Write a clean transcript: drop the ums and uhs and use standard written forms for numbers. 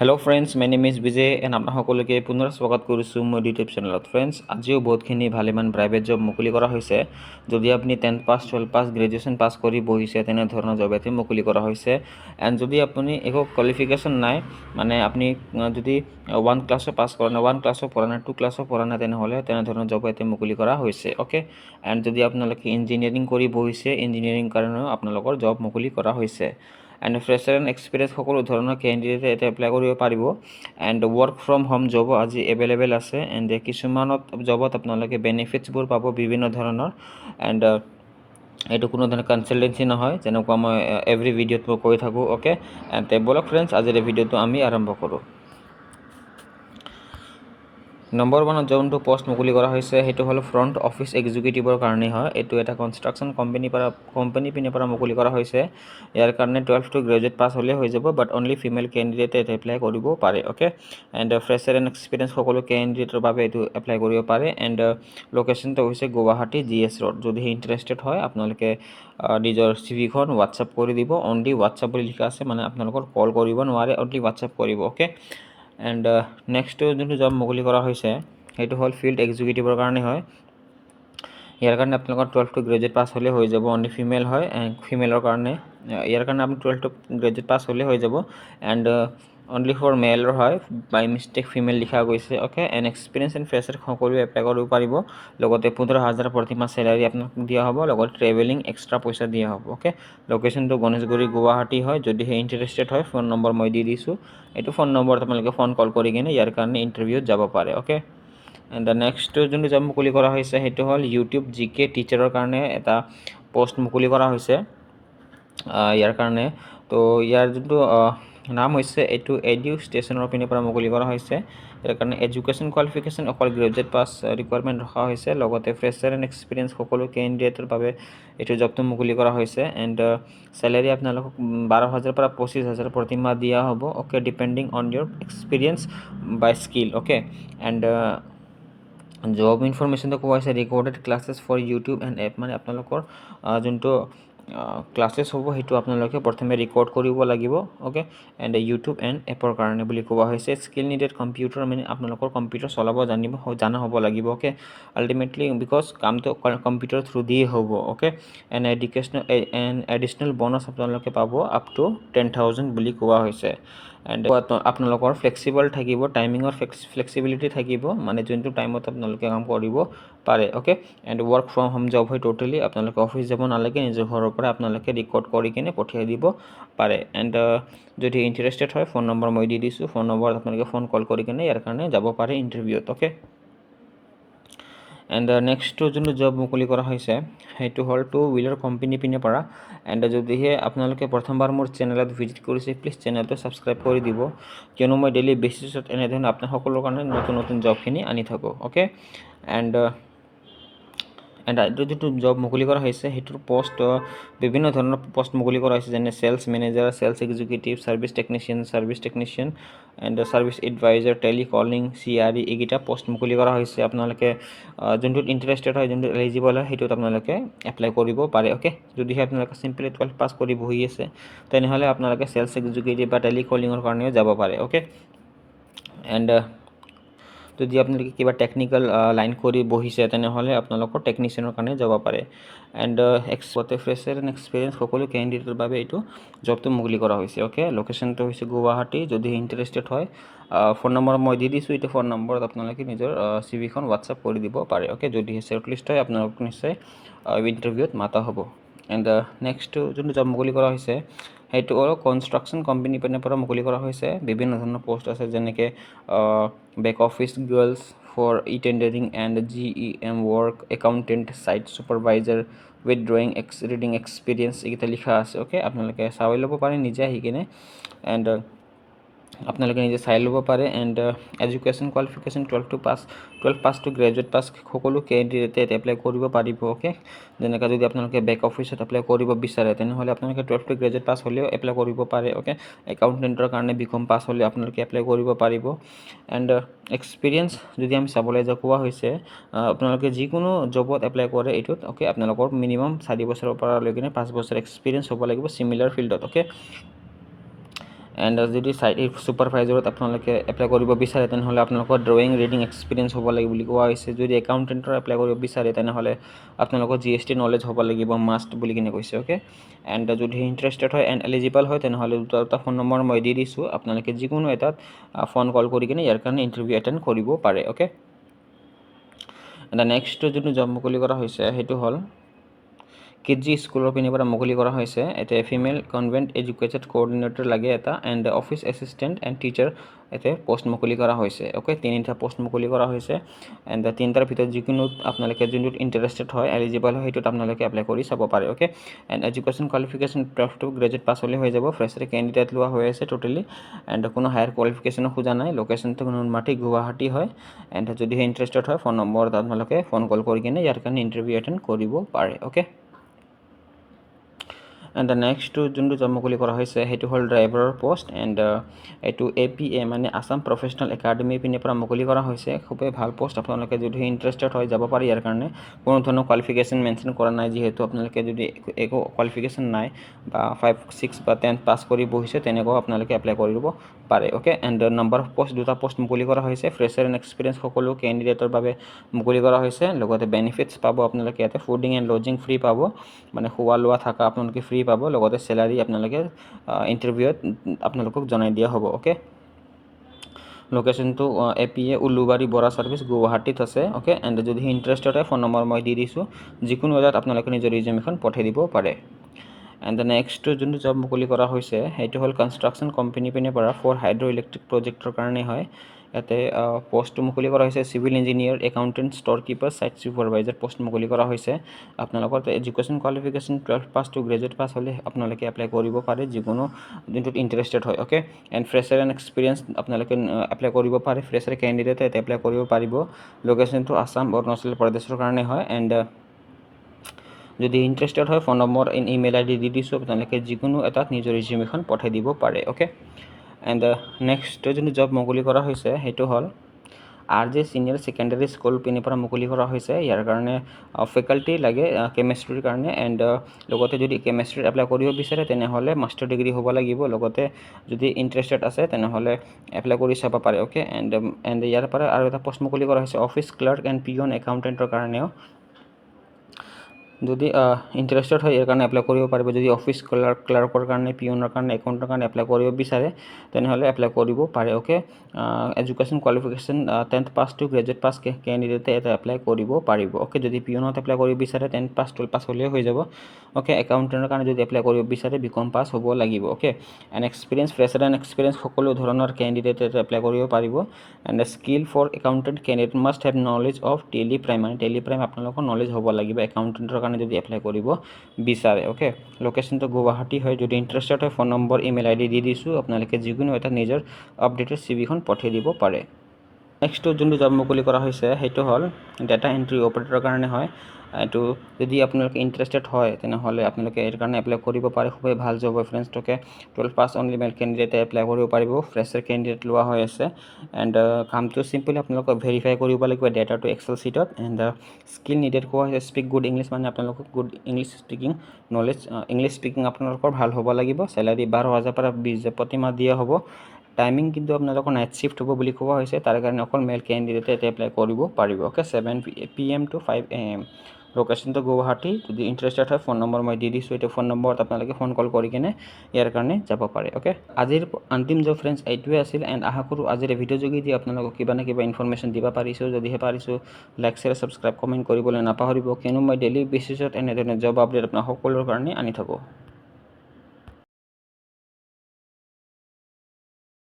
Hello friends, my name is Vijay and আপোনাক সকলোকে পুনৰ স্বাগত কৰিছোঁ মোৰ ইউটিউব চেনেলত। ফ্ৰেণ্ডছ, আজিও বহুতখিনি ভালেমান প্ৰাইভেট জব মুকলি কৰা হৈছে। যদি আপুনি 10th পাছ, 12th পাছ, গ্ৰেজুৱেশ্যন পাছ কৰি বহিছে তেনেধৰণৰ জব এটি মুকলি কৰা হৈছে। এণ্ড যদি আপুনি একো কোৱালিফিকেশ্যন নাই, মানে আপুনি যদি 1 ক্লাছো পাছ কৰা নাই, 1 ক্লাছো পঢ়া নাই, 2 ক্লাছো পঢ়া নাই, তেনেহ'লে তেনেধৰণৰ জব এটি মুকলি কৰা হৈছে। অ'কে, এণ্ড যদি আপোনালোকে ইঞ্জিনিয়াৰিং কৰি বহিছে, ইঞ্জিনিয়াৰিং কাৰণেও আপোনালোকৰ জব মুকলি কৰা হৈছে। এণ্ড ফ্ৰেচাৰ এণ্ড এক্সপিৰিয়েঞ্চ সকলো ধৰণৰ কেণ্ডিডেটে এটা এপ্লাই কৰিব পাৰিব। এণ্ড ৱৰ্ক ফ্ৰম হোম জবো আজি এভেইলেবল আছে। এণ্ড কিছুমানত জবত আপোনালোকে বেনিফিটছবোৰ পাব বিভিন্ন ধৰণৰ। এণ্ড এইটো কোনো ধৰণৰ কনচালটেঞ্চি নহয়, যেনেকুৱা মই এভৰি ভিডিঅ'ত মই কৈ থাকোঁ। অ'কে, এণ্ড বলক ফ্ৰেণ্ডছ, আজিৰ এই ভিডিঅ'টো আমি আৰম্ভ কৰোঁ। নম্বৰ 1 যোনটো পষ্ট মুকলি কৰা হৈছে সেইটো হ'ল ফ্ৰণ্ট অফিচ এক্সিকিউটিভৰ কাৰণে হয়। এইটো এটা কনষ্ট্ৰাকশ্যন কোম্পানী পিনৰ পৰা মুকলি কৰা হৈছে। ইয়াৰ কাৰণে 12 to গ্ৰেজুৱেট পাছ হ'লে হৈ যাব, বাট অনলি ফিমেল কেণ্ডিডেটে এপ্লাই কৰিব পাৰে। Okay, and fresher and experience সকলো কেণ্ডিডেটৰ বাবে এইটো এপ্লাই কৰিব পাৰে। এণ্ড লোকেশ্যনটো হৈছে গুৱাহাটী GS ৰোড। যদি ইণ্টাৰেষ্টেড হয় আপোনালোকে নিজৰ চিভিখন হোৱাটছআপ কৰি দিব। অনলি হোৱাটছআপ বুলি লিখা আছে, মানে আপোনালোকৰ কল কৰিব নোৱাৰে, অনলি হোৱাটছআপ কৰিব। অ'কে, এণ্ড নেক্সট যোনটো জব মুকলি কৰা হৈছে সেইটো হ'ল ফিল্ড এক্সিকিউটিভৰ কাৰণে হয়। ইয়াৰ কাৰণে আপোনালোকৰ 12 to গ্ৰেজুৱেট পাছ হ'লে হৈ যাব, অনলি ফিমেল হয়। ফিমেলৰ কাৰণে ইয়াৰ কাৰণে আপুনি 12 to গ্ৰেজুৱেট পাছ হ'লে হৈ যাব। এণ্ড অনলি ফৰ মেলৰ হয়, বাই মিষ্টেক ফিমেল লিখা গৈছে। Okay, and experience and fresher সকলোৱে এপ্লাই কৰিব পাৰিব। লগতে 15,000 প্ৰতিমাহ চেলাৰী আপোনাক দিয়া হ'ব, লগতে ট্ৰেভেলিং এক্সট্ৰা পইচা দিয়া হ'ব। অ'কে, লোকেশ্যনটো গণেশগুৰি গুৱাহাটী হয়। যদিহে ইণ্টাৰেষ্টেড হয়, ফোন নম্বৰ মই দি দিছোঁ। এইটো ফোন নম্বৰত আপোনালোকে ফোন কল কৰি কিনে ইয়াৰ কাৰণে ইণ্টাৰভিউত যাব পাৰে। অ'কে, এণ্ড নেক্সট যোনটো জব মুকলি কৰা হৈছে সেইটো হ'ল ইউটিউব GK টিচাৰৰ কাৰণে এটা পষ্ট মুকলি কৰা হৈছে। ইয়াৰ কাৰণে তো ইয়াৰ যোনটো নাম হৈছে এইটো এডু ষ্টেচনৰ পিনৰ পৰা মুকলি কৰা হৈছে। ইয়াৰ কাৰণে এডুকেশ্যন কোৱালিফিকেশ্যন অকল গ্ৰেজুৱেট পাছ ৰিকুৱাৰমেণ্ট ৰখা হৈছে। লগতে ফ্ৰেচাৰ এণ্ড এক্সপিৰিয়েঞ্চ সকলো কেণ্ডিডেটৰ বাবে এইটো জবটো মুকলি কৰা হৈছে। এণ্ড চেলাৰী আপোনালোকক 12,000 পৰা 25,000 প্ৰতিমাহ দিয়া হ'ব। Okay, depending on your experience by skill. Okay, and job ইনফৰমেশ্যনটো কোৱা হৈছে recorded classes for YouTube and app, মানে আপোনালোকৰ যোনটো ক্লাছেছ হ'ব সেইটো আপোনালোকে প্ৰথমে ৰেকৰ্ড কৰিব লাগিব। অ'কে, এণ্ড ইউটিউব এণ্ড এপৰ কাৰণে বুলি কোৱা হৈছে। স্কিল নিডেড কম্পিউটাৰ, মানে আপোনালোকৰ কম্পিউটাৰ চলাব জানা হ'ব লাগিব। অ'কে, আল্টিমেটলি বিকজ কামটো কম্পিউটাৰ থ্ৰু দিয়ে হ'ব। অ'কে, এণ্ড এডিশ্যনেল বনাছ আপোনালোকে পাব আপ টু 10,000 বুলি কোৱা হৈছে। এণ্ড আপোনালোকৰ ফ্লেক্সিবল থাকিব, টাইমিঙৰ ফ্লেক্সিবিলিটি থাকিব, মানে যোনটো টাইমত আপোনালোকে কাম কৰিব পাৰে। Okay, and work from home job হয় টোটেলি। আপোনালোকে অফিচ যাব নালাগে, নিজৰ ঘৰৰ পৰা আপোনালোকে ৰেকৰ্ড কৰি কিনে পঠিয়াই দিব পাৰে। এণ্ড যদি ইণ্টাৰেষ্টেড হয়, ফোন নম্বৰ মই দি দিছোঁ। ফোন নম্বৰত আপোনালোকে ফোন কল কৰি কিনে ইয়াৰ কাৰণে যাব পাৰে ইণ্টাৰভিউত। অ'কে, এণ্ড নেক্সটটো যোনটো জব মুকলি কৰা হৈছে সেইটো হ'ল 2 হুইলাৰ কোম্পানী পিনৰ পৰা। এণ্ড যদিহে আপোনালোকে প্ৰথমবাৰ মোৰ চেনেলত ভিজিট কৰিছে, প্লিজ চেনেলটো ছাবস্ক্ৰাইব কৰি দিব, কিয়নো মই ডেইলি বেচিছত এনেধৰণৰ আপোনাৰ সকলোৰ কাৰণে নতুন নতুন জবখিনি আনি থাকোঁ। অ'কে, এণ্ড এইটো যিটো জব মুকলি কৰা হৈছে সেইটোৰ পষ্ট বিভিন্ন ধৰণৰ পষ্ট মুকলি কৰা হৈছে, যেনে sales manager, sales executive, service technician and service advisor, telecalling, CRE, এইকেইটা পষ্ট মুকলি কৰা হৈছে। আপোনালোকে যোনটোত ইণ্টাৰেষ্টেড হয়, যোনটোত এলিজিবল হয়, সেইটোত আপোনালোকে এপ্লাই কৰিব পাৰে। অ'কে, যদিহে আপোনালোকে চিম্পলি 12 পাছ কৰি বহি আছে তেনেহ'লে আপোনালোকে চেলছ এক্সিকিউটিভ বা টেলিকলিঙৰ কাৰণেও যাব পাৰে। অ'কে, এণ্ড যদি আপোনালোকে কিবা টেকনিকেল লাইন কৰি বহিছে তেনেহ'লে আপোনালোকৰ টেকনিচিয়ানৰ কাৰণে যাব পাৰে। এণ্ড ফ্ৰেচাৰ এণ্ড এক্সপিৰিয়েঞ্চ সকলো কেণ্ডিডেটৰ বাবে এইটো জবটো মুকলি কৰা হৈছে। অ'কে, লোকেশ্যনটো হৈছে গুৱাহাটী। যদি ইণ্টাৰেষ্টেড হয়, ফোন নম্বৰ মই দি দিছোঁ। এইটো ফোন নম্বৰত আপোনালোকে নিজৰ চিভিখন হোৱাটছআপ কৰি দিব পাৰে। অ'কে, যদিহে শ্বৰ্টলিষ্ট হয় আপোনালোকক নিশ্চয় ইণ্টাৰভিউত মাতা হ'ব। এণ্ড নেক্সট যোনটো জব মুকলি কৰা হৈছে সেইটো হ'ল কনষ্ট্ৰাকশ্যন কোম্পানী পিনৰ পৰা মুকলি কৰা হৈছে। বিভিন্ন ধৰণৰ পষ্ট আছে, যেনেকৈ back office girls for tendering and GEM work, accountant, site supervisor with reading experience, এইকেইটা লিখা আছে। অ'কে, আপোনালোকে চাই ল'ব পাৰে নিজে আহি কিনে, এণ্ড আপোনালোকে নিজে চাই ল'ব পাৰে। And education qualification 12 pass to graduate pass সকলো কেণ্ডিডেটে এপ্লাই কৰিব পাৰিব। অ'কে, যেনেকৈ যদি আপোনালোকে বেক অফিচত এপ্লাই কৰিব বিচাৰে তেনেহ'লে আপোনালোকে 12 টু গ্ৰেজুৱেট পাছ হ'লেও এপ্লাই কৰিব পাৰে। অ'কে, একাউণ্টেণ্টৰ কাৰণে BCom পাছ হ'লে আপোনালোকে এপ্লাই কৰিব পাৰিব। এণ্ড এক্সপিৰিয়েঞ্চ যদি আমি চাবলৈ যাওঁ, কোৱা হৈছে আপোনালোকে যিকোনো জবত এপ্লাই কৰে এইটোত। অ'কে, আপোনালোকৰ মিনিমাম 4 বছৰৰ পৰা লৈ কিনে 5 বছৰ এক্সপিৰিয়েঞ্চ হ'ব লাগিব চিমিলাৰ ফিল্ডত। অ'কে, এণ্ড যদি চাইট ছুপাৰভাইজাৰত আপোনালোকে এপ্লাই কৰিব বিচাৰে তেনেহ'লে আপোনালোকৰ ড্ৰয়িং ৰিডিং এক্সপিৰিয়েঞ্চ হ'ব লাগিব বুলি কোৱা হৈছে। যদি একাউণ্টেণ্টৰ এপ্লাই কৰিব বিচাৰে তেনেহ'লে আপোনালোকৰ GST নলেজ হ'ব লাগিব মাষ্ট বুলি কিনে কৈছে। অ'কে, এণ্ড যদি ইণ্টাৰেষ্টেড হয় এণ্ড এলিজিবল হয় তেনেহ'লে দুটা ফোন নম্বৰ মই দি দিছোঁ, আপোনালোকে যিকোনো এটাত ফোন কল কৰি কিনে ইয়াৰ কাৰণে ইণ্টাৰভিউ এটেণ্ড কৰিব পাৰে। অ'কে, নেক্সট যোনটো জব মুকলি কৰা হৈছে সেইটো হ'ল কিডজি স্কুলৰ পিনৰ পৰা মুকলি কৰা হৈছে। এতিয়া ফিমেল কনভেণ্ট এডুকেটেড কোঅৰ্ডিনেটৰ লাগে এটা, and office assistant and teacher এতিয়া পোষ্ট মুকলি কৰা হৈছে। অ'কে, তিনিটা পোষ্ট মুকলি কৰা হৈছে, এণ্ড তিনিটাৰ ভিতৰত যিকোনো আপোনালোকে যোনটোত ইণ্টাৰেষ্টেড হয় এলিজিবল হয় সেইটোত আপোনালোকে এপ্লাই কৰি চাব পাৰে। Okay, and education qualification 12 to graduate pass হ'লে হৈ যাব। ফ্ৰেছাৰ কেণ্ডিডেট লোৱা হৈ আছে টোটেলি, এণ্ড কোনো হায়াৰ কোৱালিফিকেশ্যনো খোজা নাই। লোকেশ্যনটো নুনমাটি গুৱাহাটী হয়, এণ্ড যদিহে ইণ্টাৰেষ্টেড হয় ফোন নম্বৰত আপোনালোকে ফোন কল কৰি কিনে ইয়াৰ কাৰণে ইণ্টাৰভিউ এটেণ্ড কৰিব পাৰে। অ'কে, এণ্ড নেক্সটটো যোনটো জব মুকলি কৰা হৈছে সেইটো হ'ল ড্ৰাইভাৰৰ পোষ্ট, এণ্ড এইটো APA মানে আছাম প্ৰফেচনেল একাডেমীৰ পিনৰ পৰা মুকলি কৰা হৈছে। খুবেই ভাল পোষ্ট, আপোনালোকে যদি ইণ্টাৰেষ্টেড হয় যাব পাৰি ইয়াৰ কাৰণে। কোনো ধৰণৰ কোৱালিফিকেশ্যন মেনশ্যন কৰা নাই, যিহেতু আপোনালোকে যদি একো কোৱালিফিকেশ্যন নাই বা 5, 6 বা 10 পাছ কৰি বহিছে তেনেকুৱাও আপোনালোকে এপ্লাই কৰিব পাৰে। Okay, and number of post দুটা পোষ্ট মুকলি কৰা হৈছে। ফ্ৰেছাৰ এণ্ড এক্সপিৰিয়েঞ্চ সকলো কেণ্ডিডেটৰ বাবে মুকলি কৰা হৈছে। লগতে বেনিফিটছ পাব আপোনালোকে ইয়াতে, ফুডিং এণ্ড লজিং ফ্ৰী পাব, মানে খোৱা লোৱা থকা আপোনালোকে ফ্ৰী পাব। লগতে চেলাৰী আপোনালোকে ইণ্টাৰভিউত আপোনালোকক জনাই দিয়া হ'ব। অ'কে, লোকেশ্যনটো APA উলুবাৰী বৰা ছাৰ্ভিচ গুৱাহাটীত আছে। অ'কে, এণ্ড যদি ইণ্টাৰেষ্টেড হয় ফোন নম্বৰ মই দি দিছোঁ, যিকোনো এটাত আপোনালোকে নিজৰ ৰিজিউমখন পঠাই দিব পাৰে। এণ্ড নেক্সট যোনটো জব মুকলি কৰা হৈছে সেইটো হ'ল কনষ্ট্ৰাকশ্যন কোম্পানীৰ পিনৰ পৰা ফৰ হাইড্ৰ ইলেক্ট্ৰিক প্ৰজেক্টৰ কাৰণে হয়। ইয়াতে পোষ্টটো মুকলি কৰা হৈছে civil engineer, accountant, store keeper, site supervisor post মুকলি কৰা হৈছে। আপোনালোকৰ education qualification 12 pass to graduate pass হ'লে আপোনালোকে এপ্লাই কৰিব পাৰে, যিকোনো যোনটোত ইণ্টাৰেষ্টেড হয়। Okay, and fresher and experience আপোনালোকে এপ্লাই কৰিব পাৰে। ফ্ৰেছাৰ কেণ্ডিডেটে এপ্লাই কৰিব পাৰিব। লোকেশ্যনটো আছাম অৰুণাচল প্ৰদেশৰ কাৰণে হয়, এণ্ড যদি ইণ্টাৰেষ্টেড হয় ফোন নম্বৰ ইমেইল ID দি দিছোঁ, আপোনালোকে যিকোনো এটাত নিজৰ ৰিজিউমখন পঠাই দিব পাৰে। অ'কে, এণ্ড নেক্সট যোনটো জব মুকলি কৰা হৈছে সেইটো হ'ল RJ ছিনিয়ৰ ছেকেণ্ডেৰী স্কুল পিনৰ পৰা মুকলি কৰা হৈছে। ইয়াৰ কাৰণে ফেকাল্টি লাগে কেমেষ্ট্ৰিৰ কাৰণে, এণ্ড লগতে যদি কেমেষ্ট্ৰিত এপ্লাই কৰিব বিচাৰে তেনেহ'লে মাষ্টাৰ ডিগ্ৰী হ'ব লাগিব। লগতে যদি ইণ্টাৰেষ্টেড আছে তেনেহ'লে এপ্লাই কৰি চাব পাৰে। অ'কে, এণ্ড ইয়াৰ পৰা আৰু এটা পোষ্ট মুকলি কৰা হৈছে অফিচ ক্লাৰ্ক এণ্ড পিয়ন একাউণ্টেণ্টৰ কাৰণেও। যদি ইণ্টাৰেষ্টেড হয় ইয়াৰ কাৰণে এপ্লাই কৰিব পাৰিব। যদি অফিচ ক্লাৰ্কৰ কাৰণে, পিয়নৰ কাৰণে, একাউণ্টৰ কাৰণে এপ্লাই কৰিব বিচাৰে তেনেহ'লে এপ্লাই কৰিব পাৰে। Okay, education qualification 10th pass to graduate পাছ কেণ্ডিডেটে এটা এপ্লাই কৰিব পাৰিব। অ'কে, যদি পিয়নত এপ্লাই কৰিব বিচাৰে 10 পাছ 12 পাছ হ'লেও হৈ যাব। অ'কে, একাউণ্টেণ্টৰ কাৰণে যদি এপ্লাই কৰিব বিচাৰে BCom পাছ হ'ব লাগিব। Okay, and experience, fresher and experience সকলো ধৰণৰ কেণ্ডিডেটে এপ্লাই কৰিব পাৰিব। And skill for accountant candidate must have knowledge of TallyPrime, মানে টেলিপ্ৰাইম আপোনালোকৰ নলেজ হ'ব লাগিব একাউণ্টেণ্টৰ কাৰণে যদি এপ্লাই কৰিব বিচাৰে। অ'কে, লোকেশ্যনটো গুৱাহাটী হয়। যদি ইণ্টাৰেষ্টেড হয় ফোন নম্বৰ ইমেইল ID দি দিছোঁ, আপোনালোকে যিকোনো এটা নিজৰ আপডেটেড CVখন পঠাই দিব পাৰে। নেক্সট যোনটো জব মুকলি কৰা হৈছে সেইটো হ'ল ডাটা এণ্ট্ৰি অপাৰেটৰৰ কাৰণে হয়। এইটো যদি আপোনালোকে ইণ্টাৰেষ্টেড হয় তেনেহ'লে আপোনালোকে ইয়াৰ কাৰণে এপ্লাই কৰিব পাৰে। খুবেই ভাল জব হয় ফ্ৰেণ্ডছ। তোকে 12 পাছ অনলি মেল কেণ্ডিডেটে এপ্লাই কৰিব পাৰিব। ফ্ৰেছাৰ কেণ্ডিডেট লোৱা হৈ আছে, এণ্ড কামটো চিম্পলি আপোনালোকক ভেৰিফাই কৰিব লাগিব ডেটাটো এক্সেল ছিটত। এণ্ড স্কিল নিডেড কোৱা হৈছে স্পীক গুড ইংলিছ, মানে আপোনালোকক good English speaking knowledge, English speaking আপোনালোকৰ ভাল হ'ব লাগিব। চেলাৰী 12,000 পৰা 20,000 প্ৰতি মাহ দিয়া হ'ব। টাইমিং কিন্তু আপোনালোকৰ নাইট শ্বিফ্ট হ'ব বুলি কোৱা হৈছে। তাৰ কাৰণে অকল মেল কেণ্ডিডেটে এপ্লাই কৰিব পাৰিব। Okay, 7 PM to 5 AM। লোকেশ্যনটো গুৱাহাটী। যদি ইণ্টাৰেষ্টেড হয় ফোন নম্বৰ মই দি দিছোঁ, এইটো ফোন নম্বৰত আপোনালোকে ফোন কল কৰি কিনে ইয়াৰ কাৰণে যাব পাৰে। অ'কে, আজিৰ অন্তিম জব ফ্ৰেণ্ডছ এইটোৱে আছিল, এণ্ড আশা কৰোঁ আজিৰ ভিডিঅ' যোগেদি আপোনালোকক কিবা না কিবা ইনফৰমেশ্যন দিব পাৰিছোঁ। যদিহে পাৰিছোঁ লাইক, শ্বেয়াৰ, ছাবস্ক্ৰাইব, কমেণ্ট কৰিবলৈ নাপাহৰিব, কিয়নো মই ডেইলি বেচিছত এনেধৰণৰ জব আপডেট আপোনাৰ সকলোৰ কাৰণে আনি থাকোঁ।